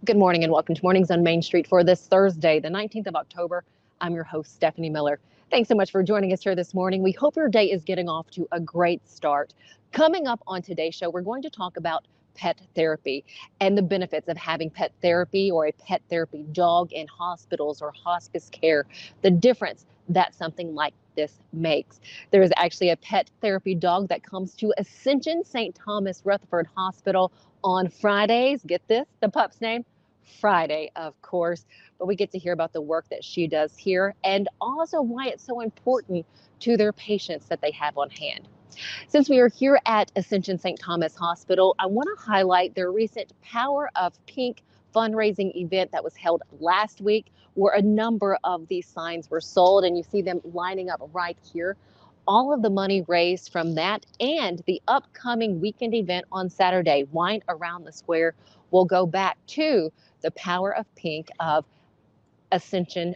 Good morning and welcome to Mornings on Main Street for this Thursday, the 19th of October. I'm your host, Stefanie Miller. Thanks so much for joining us here this morning. We hope your day is getting off to a great start. Coming up on today's show, we're going to talk about pet therapy and the benefits of having pet therapy or a pet therapy dog in hospitals or hospice care, the difference that something like this makes. There is actually a pet therapy dog that comes to Ascension St. Thomas Rutherford Hospital on Fridays. Get this, the pup's name? Friday, of course, but we get to hear about the work that she does here and also why it's so important to their patients that they have on hand. Since we are here at Ascension St. Thomas Hospital, I want to highlight their recent Power of Pink fundraising event that was held last week, where a number of these signs were sold, and you see them lining up right here. All of the money raised from that and the upcoming weekend event on Saturday, Wine Around the Square, will go back to the Power of Pink of Ascension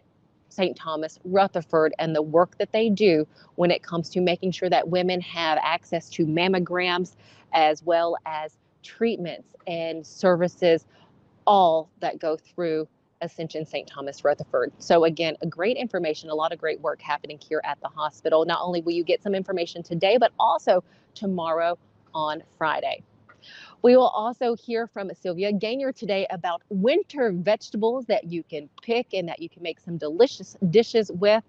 St. Thomas Rutherford and the work that they do when it comes to making sure that women have access to mammograms as well as treatments and services, all that go through Ascension St. Thomas Rutherford. So again, great information, a lot of great work happening here at the hospital. Not only will you get some information today, but also tomorrow on Friday. We will also hear from Sylvia Ganier today about winter vegetables that you can pick and that you can make some delicious dishes with.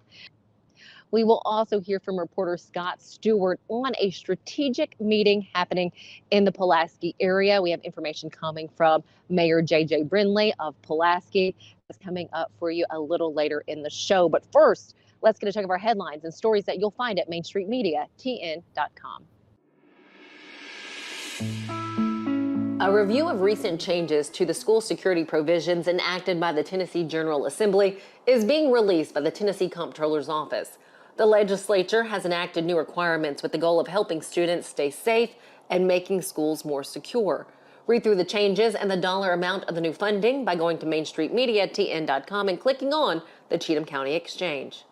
We will also hear from reporter Scott Stewart on a strategic meeting happening in the Pulaski area. We have information coming from Mayor J.J. Brindley of Pulaski. That's coming up for you a little later in the show. But first, let's get a check of our headlines and stories that you'll find at mainstreetmediatn.com. A review of recent changes to the school security provisions enacted by the Tennessee General Assembly is being released by the Tennessee Comptroller's Office. The legislature has enacted new requirements with the goal of helping students stay safe and making schools more secure. Read through the changes and the dollar amount of the new funding by going to mainstreetmediatn.com and clicking on the Cheatham County Exchange.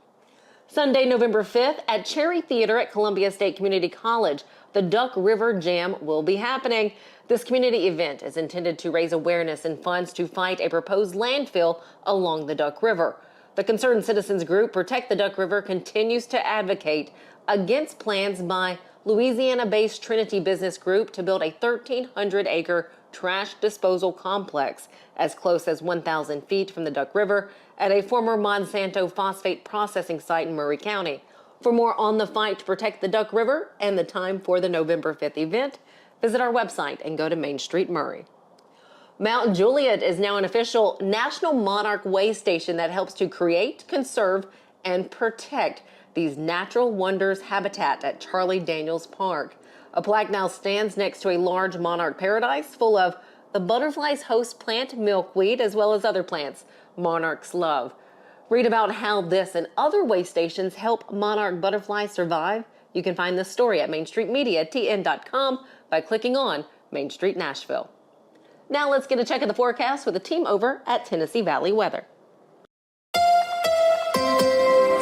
Sunday, November 5th at Cherry Theater at Columbia State Community College, the Duck River Jam will be happening. This community event is intended to raise awareness and funds to fight a proposed landfill along the Duck River. The Concerned Citizens Group Protect the Duck River continues to advocate against plans by Louisiana-based Trinity Business Group to build a 1,300-acre trash disposal complex as close as 1,000 feet from the Duck River at a former Monsanto phosphate processing site in Murray County. For more on the fight to protect the Duck River and the time for the November 5th event, visit our website and go to Main Street Murray. Mount Juliet is now an official National Monarch Way Station that helps to create, conserve, and protect these natural wonders habitat at Charlie Daniels Park. A plaque now stands next to a large monarch paradise full of the butterfly's host plant milkweed as well as other plants monarchs love. Read about how this and other way stations help monarch butterflies survive. You can find this story at mainstreetmediatn.com by clicking on Main Street Nashville. Now let's get a check of the forecast with the team over at Tennessee Valley Weather.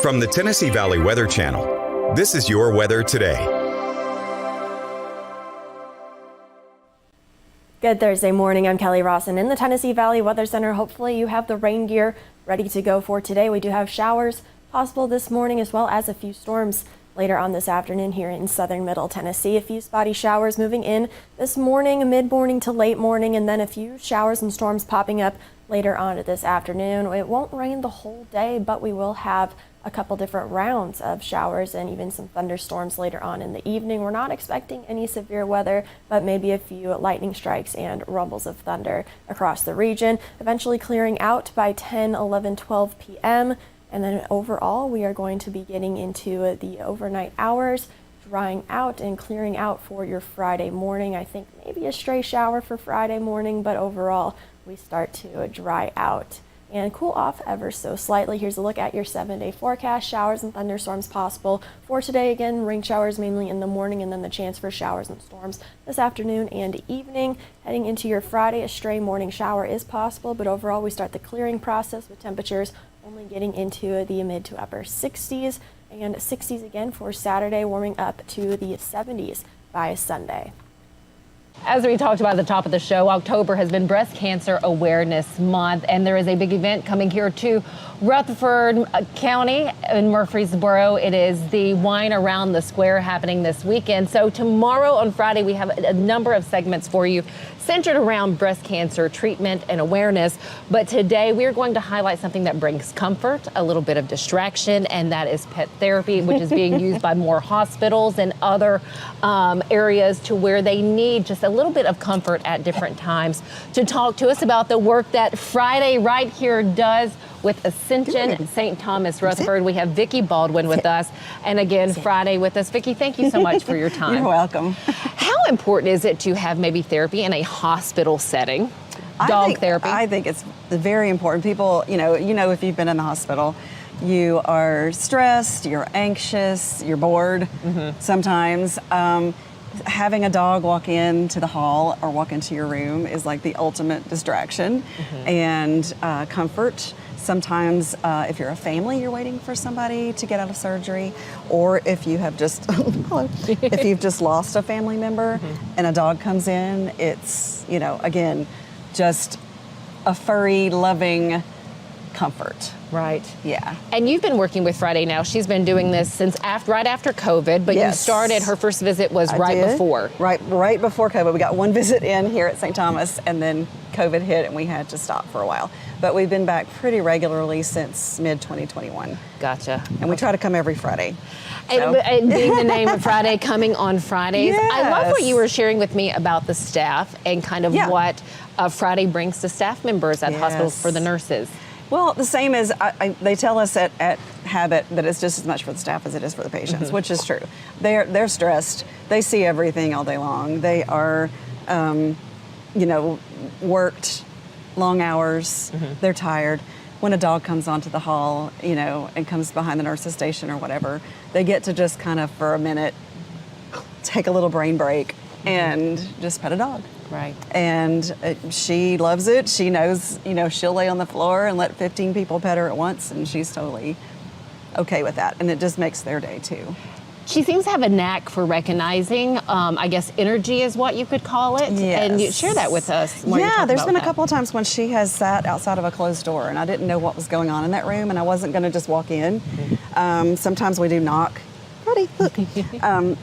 From the Tennessee Valley Weather Channel, this is your weather today. Good Thursday morning. I'm Kelly Rawson in the Tennessee Valley Weather Center. Hopefully you have the rain gear ready to go for today. We do have showers possible this morning as well as a few storms later on this afternoon here in southern middle Tennessee. A few spotty showers moving in this morning, mid-morning to late morning, and then a few showers and storms popping up later on this afternoon. It won't rain the whole day, but we will have a couple different rounds of showers and even some thunderstorms later on in the evening. We're not expecting any severe weather, but maybe a few lightning strikes and rumbles of thunder across the region, eventually clearing out by 10, 11, 12 p.m. And then overall, we are going to be getting into the overnight hours, drying out and clearing out for your Friday morning. I think maybe a stray shower for Friday morning, but overall, we start to dry out and cool off ever so slightly. Here's a look at your 7-day forecast. Showers and thunderstorms possible for today. Again, rain showers mainly in the morning and then the chance for showers and storms this afternoon and evening. Heading into your Friday, a stray morning shower is possible, but overall we start the clearing process with temperatures only getting into the mid to upper 60s and 60s again for Saturday, warming up to the 70s by Sunday. As we talked about at the top of the show, October has been Breast Cancer Awareness Month, and there is a big event coming here to Rutherford County in Murfreesboro. It is the Wine Around the Square happening this weekend. So tomorrow on Friday, we have a number of segments for you centered around breast cancer treatment and awareness. But today we are going to highlight something that brings comfort, a little bit of distraction, and that is pet therapy, which is being used by more hospitals and other areas to where they need just a little bit of comfort at different times. To talk to us about the work that Friday right here does with Ascension St. Thomas Rutherford, we have Vicki Baldwin with us, and again Friday with us. Vicki, thank you so much for your time. You're welcome. How important is it to have maybe therapy in a hospital setting? Therapy? I think it's very important. People, you know, if you've been in the hospital, you are stressed, you're anxious, you're bored sometimes. Having a dog walk into the hall or walk into your room is like the ultimate distraction and comfort. Sometimes if you're a family, you're waiting for somebody to get out of surgery, or if you have just, if you've just lost a family member and a dog comes in, it's, you know, again, just a furry, loving comfort. Right. Yeah. And you've been working with Friday now. She's been doing this since right after COVID, but you started, her first visit was before. Right before COVID. We got one visit in here at St. Thomas, and then COVID hit and we had to stop for a while. But we've been back pretty regularly since mid-2021. Gotcha. And we try to come every Friday. And being the name of Friday, coming on Fridays. Yes. I love what you were sharing with me about the staff and kind of what Friday brings to staff members at hospitals for the nurses. Well, the same as they tell us at Habit that it's just as much for the staff as it is for the patients, which is true. They're stressed. They see everything all day long. They are, worked long hours. They're tired. When a dog comes onto the hall, and comes behind the nurse's station or whatever, they get to just kind of for a minute take a little brain break and just pet a dog. Right. And she loves it. She knows, she'll lay on the floor and let 15 people pet her at once, and she's totally okay with that. And it just makes their day too. She seems to have a knack for recognizing, I guess, energy is what you could call it. Yes. And you share that with us. Yeah, there's been a couple of times when she has sat outside of a closed door, and I didn't know what was going on in that room, and I wasn't going to just walk in. Sometimes we do knock. Buddy, look.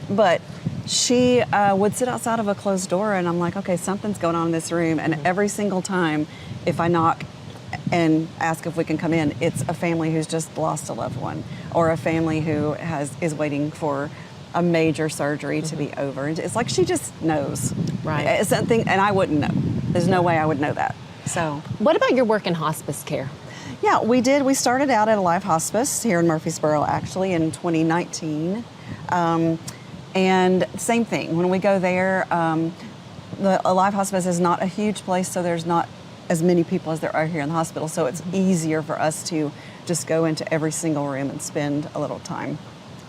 But she would sit outside of a closed door, and I'm like, okay, something's going on in this room. And every single time, if I knock and ask if we can come in, it's a family who's just lost a loved one, or a family who is waiting for a major surgery to be over. And it's like she just knows. Right. It's something, and I wouldn't know. There's no way I would know that. So. What about your work in hospice care? Yeah, we did. We started out at a live hospice here in Murfreesboro, actually, in 2019. And same thing, when we go there, a live hospice is not a huge place, so there's not as many people as there are here in the hospital, so it's easier for us to just go into every single room and spend a little time.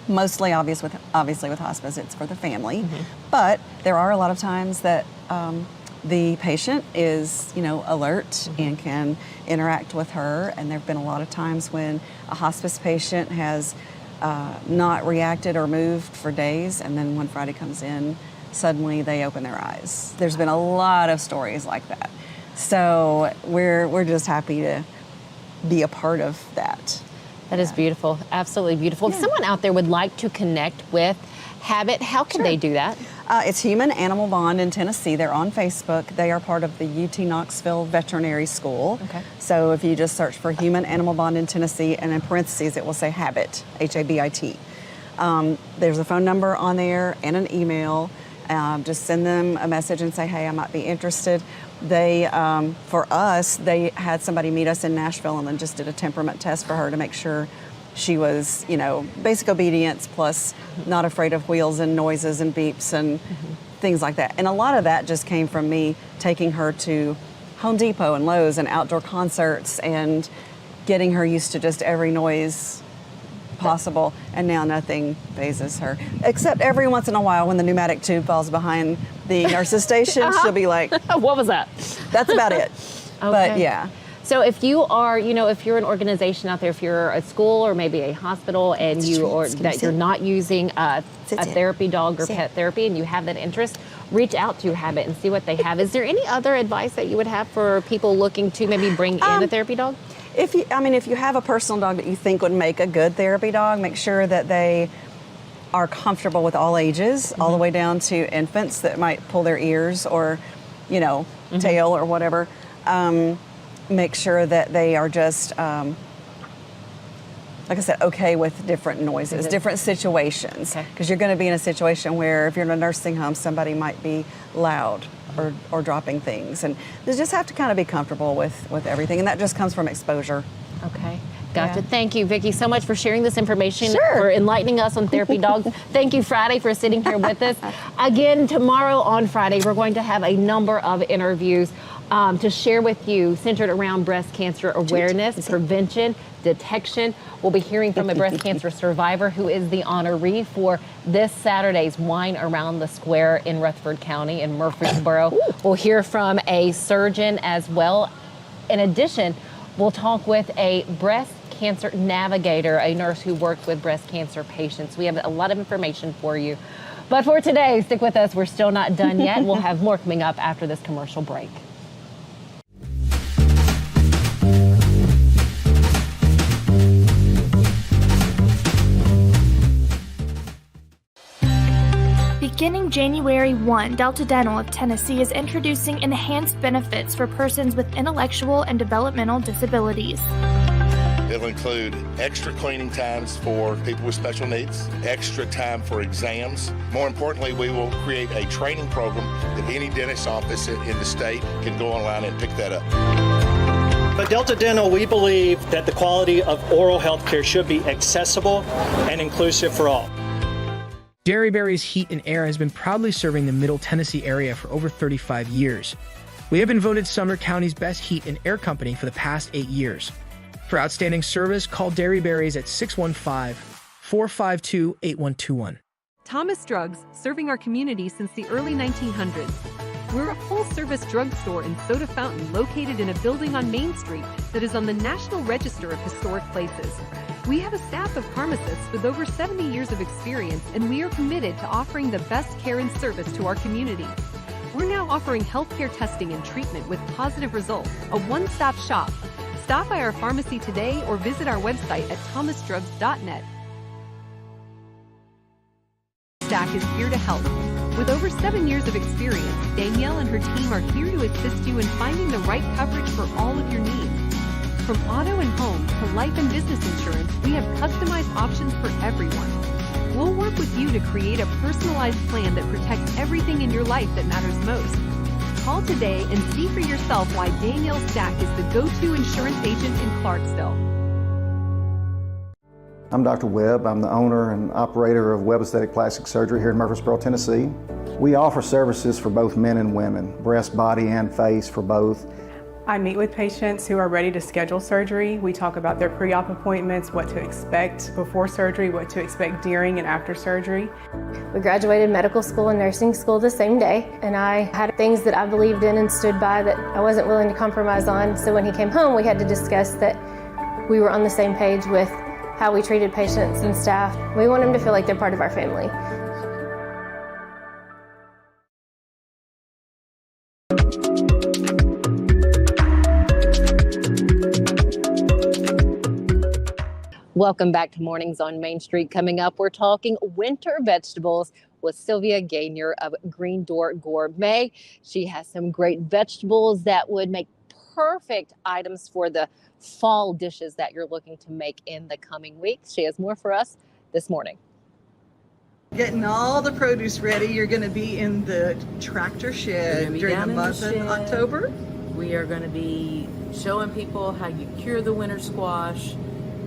Mostly, obviously with hospice, it's for the family, but there are a lot of times that the patient is, alert and can interact with her, and there have been a lot of times when a hospice patient has not reacted or moved for days, and then when Friday comes in, suddenly they open their eyes. There's been a lot of stories like that. So we're just happy to be a part of that. That is beautiful, absolutely beautiful. If someone out there would like to connect with Habit, how can they do that? It's Human Animal Bond in Tennessee. They're on Facebook. They are part of the UT Knoxville Veterinary School. Okay. So if you just search for Human Animal Bond in Tennessee, and in parentheses it will say Habit, Habit. There's a phone number on there and an email. Just send them a message and say, hey, I might be interested. They, for us, they had somebody meet us in Nashville and then just did a temperament test for her to make sure she was, basic obedience plus not afraid of wheels and noises and beeps and things like that. And a lot of that just came from me taking her to Home Depot and Lowe's and outdoor concerts and getting her used to just every noise possible. And now nothing phases her, except every once in a while when the pneumatic tube falls behind the nurse's station, she'll be like, what was that? That's about it. Okay. But yeah. So if you are, if you're an organization out there, if you're a school or maybe a hospital and you're not using a therapy dog or pet therapy and you have that interest, reach out to Habit and see what they have. Is there any other advice that you would have for people looking to maybe bring in a therapy dog? If you have a personal dog that you think would make a good therapy dog, make sure that they are comfortable with all ages, all the way down to infants that might pull their ears or, tail or whatever. Make sure that they are just, like I said, okay with different noises, different situations. Because you're going to be in a situation where if you're in a nursing home, somebody might be loud or dropping things. And they just have to kind of be comfortable with everything. And that just comes from exposure. Okay. Gotcha. Yeah. Thank you, Vicki, so much for sharing this information, Sure. for enlightening us on therapy dogs. Thank you, Friday, for sitting here with us. Again, tomorrow on Friday, we're going to have a number of interviews to share with you centered around breast cancer awareness, prevention, detection. We'll be hearing from a breast cancer survivor who is the honoree for this Saturday's Wine Around the Square in Rutherford County in Murfreesboro. We'll hear from a surgeon as well. In addition, we'll talk with a breast cancer navigator, a nurse who works with breast cancer patients. We have a lot of information for you. But for today, stick with us. We're still not done yet. We'll have more coming up after this commercial break. Beginning January 1, Delta Dental of Tennessee is introducing enhanced benefits for persons with intellectual and developmental disabilities. It'll include extra cleaning times for people with special needs, extra time for exams. More importantly, we will create a training program that any dentist office in the state can go online and pick that up. At Delta Dental, we believe that the quality of oral health care should be accessible and inclusive for all. Derryberry's Heat and Air has been proudly serving the Middle Tennessee area for over 35 years. We have been voted Sumner County's best heat and air company for the past 8 years. For outstanding service, call Derryberry's at 615-452-8121. Thomas Drugs, serving our community since the early 1900s. We're a full-service drugstore and soda fountain located in a building on Main Street that is on the National Register of Historic Places. We have a staff of pharmacists with over 70 years of experience, and we are committed to offering the best care and service to our community. We're now offering healthcare testing and treatment with positive results, a one-stop shop. Stop by our pharmacy today or visit our website at thomasdrugs.net. Stack is here to help. With over 7 years of experience, Danielle and her team are here to assist you in finding the right coverage for all of your needs. From auto and home to life and business insurance, we have customized options for everyone. We'll work with you to create a personalized plan that protects everything in your life that matters most. Call today and see for yourself why Danielle Stack is the go-to insurance agent in Clarksville. I'm Dr. Webb. I'm the owner and operator of Webb Aesthetic Plastic Surgery here in Murfreesboro, Tennessee. We offer services for both men and women, breast, body, and face for both. I meet with patients who are ready to schedule surgery. We talk about their pre-op appointments, what to expect before surgery, what to expect during and after surgery. We graduated medical school and nursing school the same day, and I had things that I believed in and stood by that I wasn't willing to compromise on. So when he came home, we had to discuss that we were on the same page with how we treated patients and staff. We want them to feel like they're part of our family. Welcome back to Mornings on Main Street. Coming up, we're talking winter vegetables with Sylvia Ganier of Green Door Gourmet. She has some great vegetables that would make perfect items for the fall dishes that you're looking to make in the coming weeks. She has more for us this morning. Getting all the produce ready. You're going to be in the tractor shed during the month of October. We are going to be showing people how you cure the winter squash.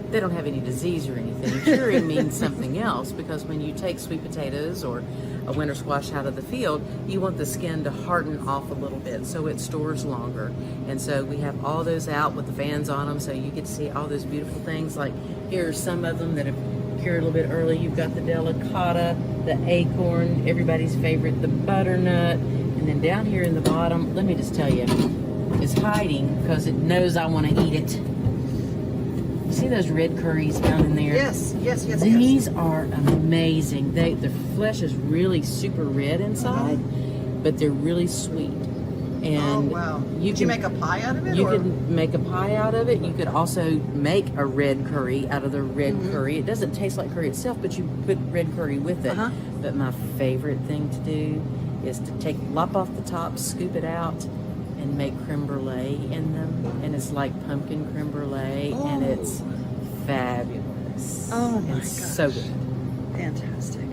They don't have any disease or anything. Curing means something else, because when you take sweet potatoes or a winter squash out of the field, you want the skin to harden off a little bit so it stores longer. And so we have all those out with the fans on them, so you get to see all those beautiful things. Like here are some of them that have cured a little bit early. You've got the delicata, the acorn, everybody's favorite, the butternut. And then down here in the bottom, let me just tell you, it's hiding because it knows I want to eat it. See those red curries down in there? Yes. These are amazing. The flesh is really super red inside, but they're really sweet. And Did you make a pie out of it? You could make a pie out of it. You could also make a red curry out of the red curry. It doesn't taste like curry itself, but you put red curry with it. But my favorite thing to do is to lop off the top, scoop it out, and make creme brulee in them. And it's like pumpkin creme brulee, and it's fabulous. Oh my gosh. So good. Fantastic.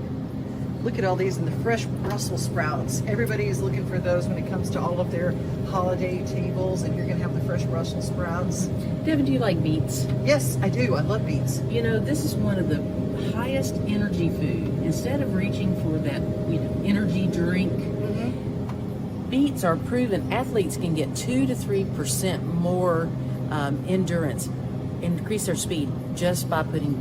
Look at all these and the fresh Brussels sprouts. Everybody is looking for those when it comes to all of their holiday tables, and you're going to have the fresh Brussels sprouts. Devon, do you like beets? Yes, I do. I love beets. You know, this is one of the highest energy food. Instead of reaching for that, energy drink, beets are proven athletes can get 2 to 3% more endurance, increase their speed just by putting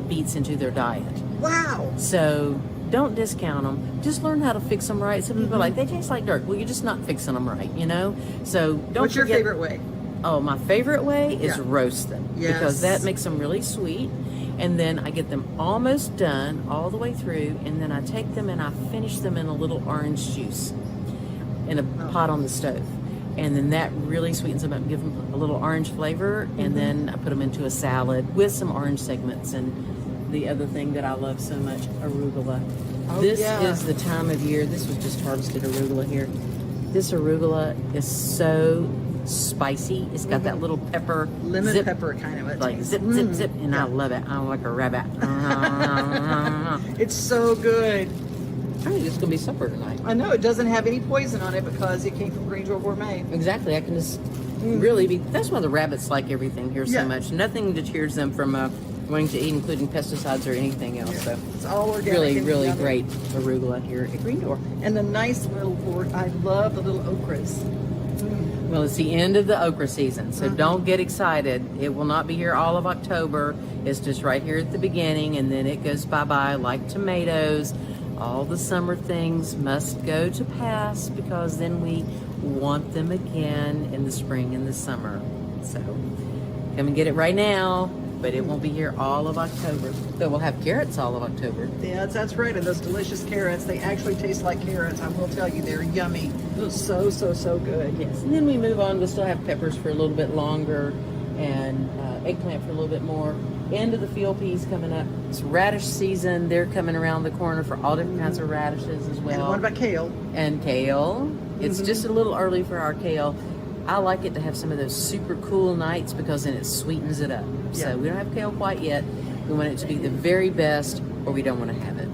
beets into their diet. Wow. So don't discount them. Just learn how to fix them right. Some people are like, they taste like dirt. Well, you're just not fixing them right, So don't What's your favorite way? Oh, my favorite way is roast them. Yes. Because that makes them really sweet. And then I get them almost done all the way through, and then I take them and I finish them in a little orange juice in a pot on the stove. And then that really sweetens them up and gives them a little orange flavor. And then I put them into a salad with some orange segments. And the other thing that I love so much, arugula. This is the time of year. This was just harvested arugula here. This arugula is so spicy. It's got that little pepper, lemon pepper kind of a like taste. zip, zip, and I love it. I'm like a rabbit. It's so good. I think it's gonna be supper tonight. I know it doesn't have any poison on it because it came from Green Door Gourmet. Exactly. I can just really be. That's why the rabbits like everything here so much. Nothing deters them from wanting to eat, including pesticides or anything else. So it's all organic. Really, really great arugula here at Green Door. And the nice little, I love the little okras. Well, it's the end of the okra season, so don't get excited. It will not be here all of October. It's just right here at the beginning, and then it goes bye-bye like tomatoes. All the summer things must go to pass because then we want them again in the spring and the summer. So come and get it right now, but it won't be here all of October. So we'll have carrots all of October. Yeah, that's right. And those delicious carrots, they actually taste like carrots. I will tell you, they're yummy. So, so, so good. Yes, and then we move on. We'll still have peppers for a little bit longer and eggplant for a little bit more. End of the field peas coming up. It's radish season. They're coming around the corner for all different kinds of radishes as well. And what about kale? And kale. It's just a little early for our kale. I like it to have some of those super cool nights because then it sweetens it up. Yeah. So we don't have kale quite yet. We want it to be the very best, or we don't want to have it.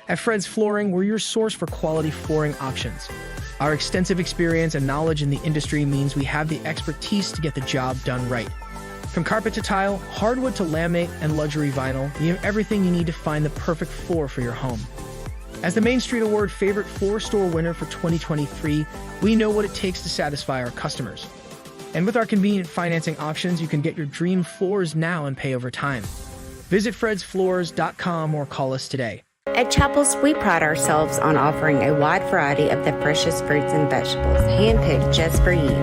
At Fred's Flooring, we're your source for quality flooring options. Our extensive experience and knowledge in the industry means we have the expertise to get the job done right. From carpet to tile, hardwood to laminate, and luxury vinyl, we have everything you need to find the perfect floor for your home. As the Main Street Award Favorite Floor Store winner for 2023, we know what it takes to satisfy our customers. And with our convenient financing options, you can get your dream floors now and pay over time. Visit fredsfloors.com or call us today. At Chapels, we pride ourselves on offering a wide variety of the freshest fruits and vegetables, handpicked just for you.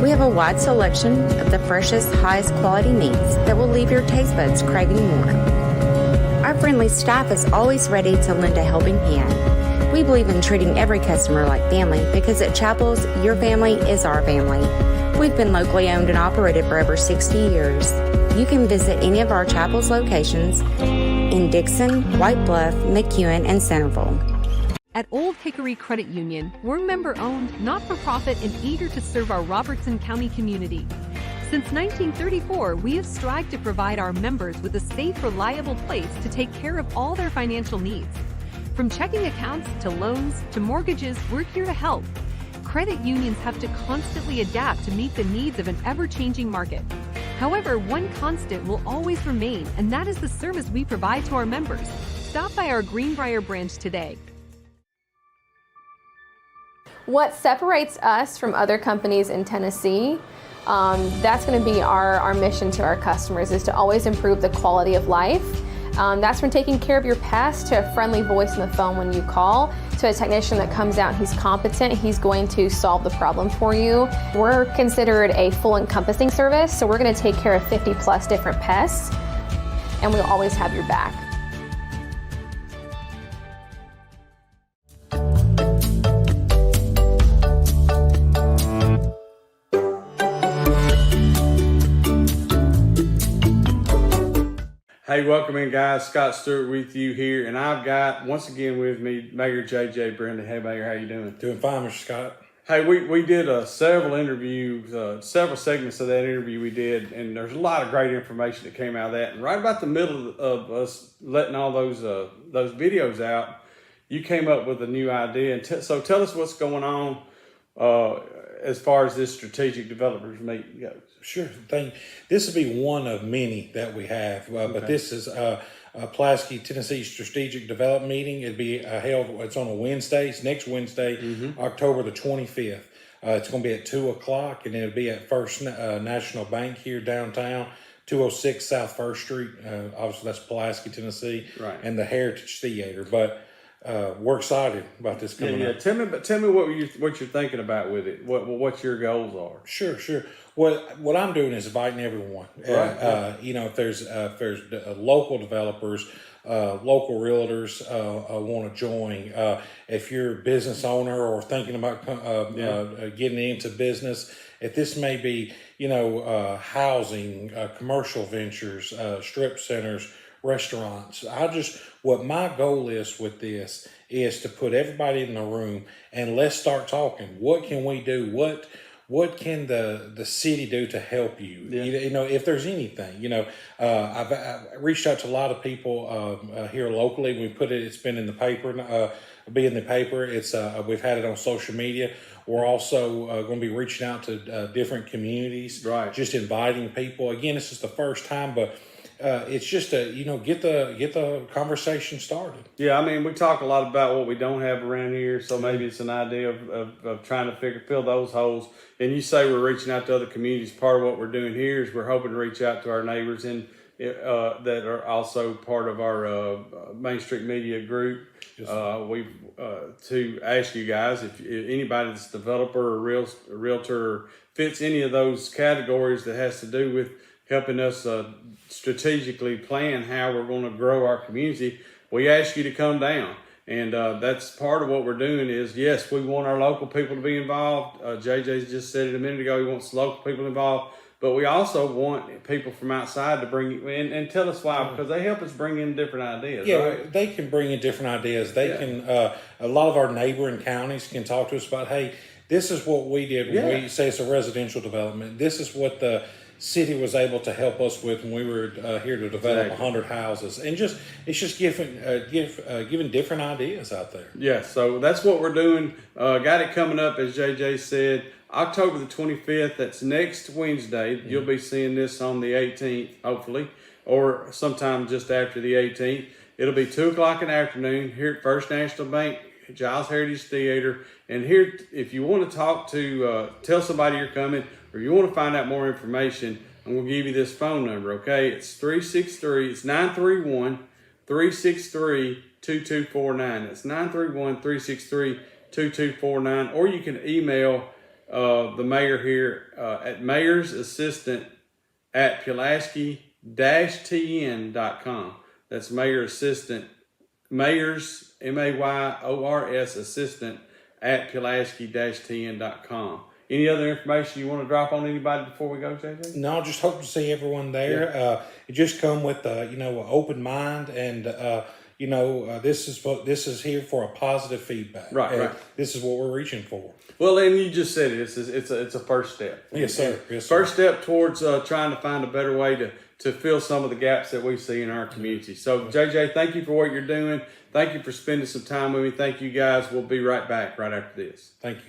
We have a wide selection of the freshest, highest quality meats that will leave your taste buds craving more. Our friendly staff is always ready to lend a helping hand. We believe in treating every customer like family because at Chapels, your family is our family. We've been locally owned and operated for over 60 years. You can visit any of our Chapels locations in Dixon, White Bluff, McEwen, and Centerville. At Old Hickory Credit Union, we're member-owned, not-for-profit, and eager to serve our Robertson County community. Since 1934, we have strived to provide our members with a safe, reliable place to take care of all their financial needs. From checking accounts to loans to mortgages, we're here to help. Credit unions have to constantly adapt to meet the needs of an ever-changing market. However, one constant will always remain, and that is the service we provide to our members. Stop by our Greenbrier branch today. What separates us from other companies in Tennessee, that's going to be our mission to our customers, is to always improve the quality of life. That's from taking care of your pest to a friendly voice on the phone when you call. So a technician that comes out, he's competent, he's going to solve the problem for you. We're considered a full encompassing service, so we're going to take care of 50 plus different pests, and we'll always have your back. Hey, welcome in, guys. Scott Stewart with you here, and I've got, once again with me, Mayor J.J. Brindley. Hey, Mayor, how you doing? Doing fine, Mr. Scott. Hey, we did several interviews, several segments of that interview we did, and there's a lot of great information that came out of that. And right about the middle of us letting all those videos out, you came up with a new idea. And so tell us what's going on as far as this strategic developers meeting goes. Sure thing. This will be one of many that we have, but this is Pulaski, Tennessee Strategic Development Meeting. It'll be held, it's on a Wednesday, it's next Wednesday, October the 25th. It's going to be at 2 o'clock, and it'll be at First National Bank here downtown, 206 South First Street. Obviously, that's Pulaski, Tennessee, right, and the Heritage Theater. But we're excited about this coming up. Tell me what you're thinking about with it. What your goals are. Sure. What I'm doing is inviting everyone. Right. If there's local developers, local realtors want to join. If you're a business owner or thinking about getting into business, if this may be housing, commercial ventures, strip centers, restaurants. What my goal is with this is to put everybody in the room and let's start talking. What can we do? What can the city do to help you? Yeah. If there's anything, I've reached out to a lot of people here locally. It's been in the paper, It's we've had it on social media. We're also going to be reaching out to different communities, right? Just inviting people. Again, this is the first time, but it's just get the conversation started. Yeah, I mean, we talk a lot about what we don't have around here, so maybe it's an idea of trying to fill those holes. And you say we're reaching out to other communities. Part of what we're doing here is we're hoping to reach out to our neighbors that are also part of our Main Street Media group. Yes. To ask you guys if anybody that's a developer or realtor fits any of those categories that has to do with helping us strategically plan how we're going to grow our community, we ask you to come down. And that's part of what we're doing is, yes, we want our local people to be involved. JJ just said it a minute ago, he wants local people involved. But we also want people from outside to bring in and tell us why, because they help us bring in different ideas. Yeah, right? They can bring in different ideas. They can, a lot of our neighboring counties can talk to us about, hey, this is what we did when we say it's a residential development. This is what the city was able to help us with when we were here to develop 100 houses, and it's just giving different ideas out there. Yeah, so that's what we're doing. Got it coming up, as JJ said, October the 25th. That's next Wednesday. Mm-hmm. You'll be seeing this on the 18th, hopefully, or sometime just after the 18th. It'll be 2 o'clock in the afternoon here at First National Bank, Giles Heritage Theater. And here, if you want to talk to, tell somebody you're coming, or you want to find out more information, I'm going to give you this phone number, okay? It's 931-363-2249. That's 931-363-2249. Or you can email the mayor here at mayorsassistant@Pulaski-TN.com. That's mayors, M-A-Y-O-R-S, assistant@Pulaski-TN.com. Any other information you want to drop on anybody before we go, JJ? No, just hope to see everyone there. Yeah. Just come with an open mind, and this is here for a positive feedback. Right. This is what we're reaching for. Well, and you just said it. It's a first step. Yes, sir. First step towards trying to find a better way to fill some of the gaps that we see in our community. So, JJ, thank you for what you're doing. Thank you for spending some time with me. Thank you, guys. We'll be right back right after this. Thank you.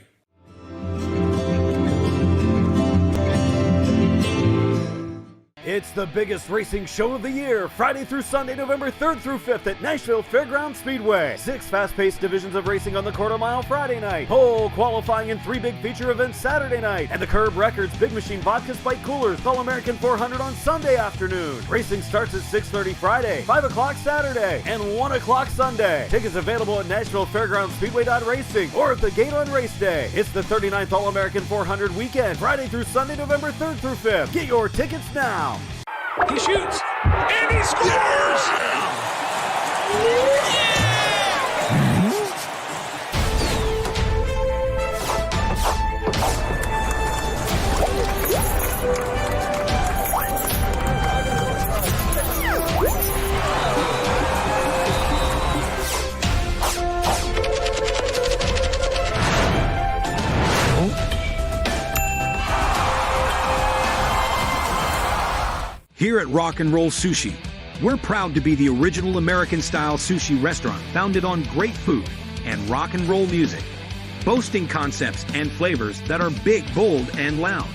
It's the biggest racing show of the year, Friday through Sunday, November 3rd through 5th at Nashville Fairgrounds Speedway. 6 fast-paced divisions of racing on the quarter mile Friday night, pole qualifying and 3 big feature events Saturday night, and the Curb Records Big Machine Vodka Spike Coolers All-American 400 on Sunday afternoon. Racing starts at 6:30 Friday, 5 o'clock Saturday, and 1 o'clock Sunday. Tickets available at Nashville Fairgrounds Speedway.racing or at the gate on race day. It's the 39th All-American 400 weekend, Friday through Sunday, November 3rd through 5th. Get your tickets now. He shoots, and he scores! Here at Rock and Roll Sushi, we're proud to be the original American-style sushi restaurant founded on great food and rock and roll music, boasting concepts and flavors that are big, bold, and loud.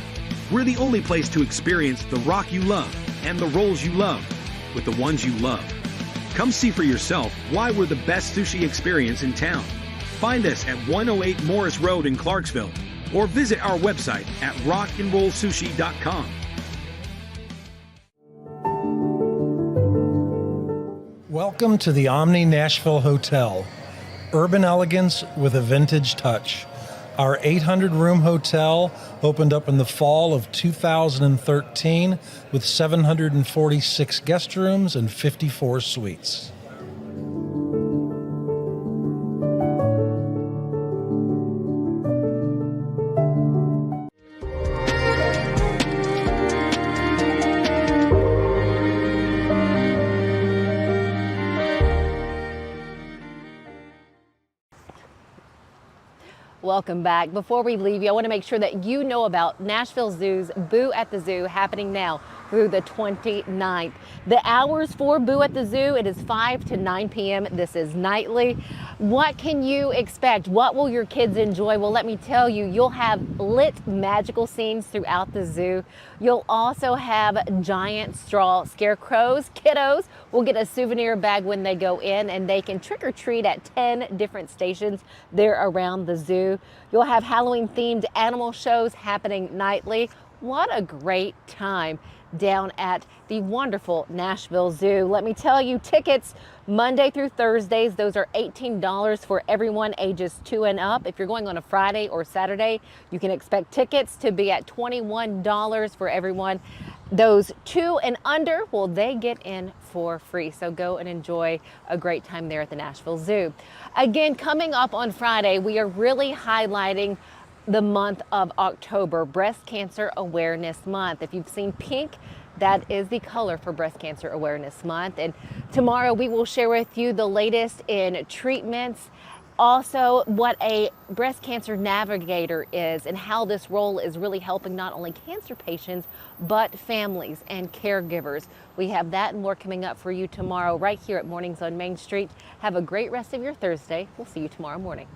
We're the only place to experience the rock you love and the rolls you love with the ones you love. Come see for yourself why we're the best sushi experience in town. Find us at 108 Morris Road in Clarksville or visit our website at rockandrollsushi.com. Welcome to the Omni Nashville Hotel. Urban elegance with a vintage touch. Our 800-room hotel opened up in the fall of 2013 with 746 guest rooms and 54 suites. Welcome back. Before we leave you, I want to make sure that you know about Nashville Zoo's Boo at the Zoo happening now through the 29th. The hours for Boo at the Zoo, it is 5 to 9 p.m. This is nightly. What can you expect? What will your kids enjoy? Well, let me tell you, you'll have lit magical scenes throughout the zoo. You'll also have giant straw scarecrows. Kiddos will get a souvenir bag when they go in, and they can trick or treat at 10 different stations there around the zoo. You'll have Halloween themed animal shows happening nightly. What a great time down at the wonderful Nashville Zoo. Let me tell you, tickets Monday through Thursdays, those are $18 for everyone ages 2 and up. If you're going on a Friday or Saturday, you can expect tickets to be at $21 for everyone. Those 2 and under, well, they get in for free. So go and enjoy a great time there at the Nashville Zoo. Again, coming up on Friday, we are really highlighting the month of October, Breast Cancer Awareness Month. If you've seen pink, that is the color for Breast Cancer Awareness Month. And tomorrow we will share with you the latest in treatments, also what a breast cancer navigator is and how this role is really helping not only cancer patients, but families and caregivers. We have that and more coming up for you tomorrow right here at Mornings on Main Street. Have a great rest of your Thursday. We'll see you tomorrow morning.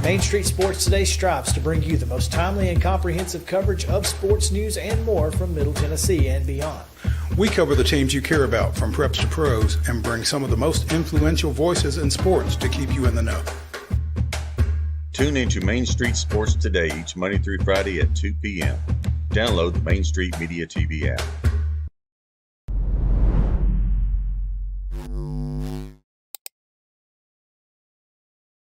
Main Street Sports Today strives to bring you the most timely and comprehensive coverage of sports news and more from Middle Tennessee and beyond. We cover the teams you care about from preps to pros and bring some of the most influential voices in sports to keep you in the know. Tune into Main Street Sports Today each Monday through Friday at 2 p.m. Download the Main Street Media TV app.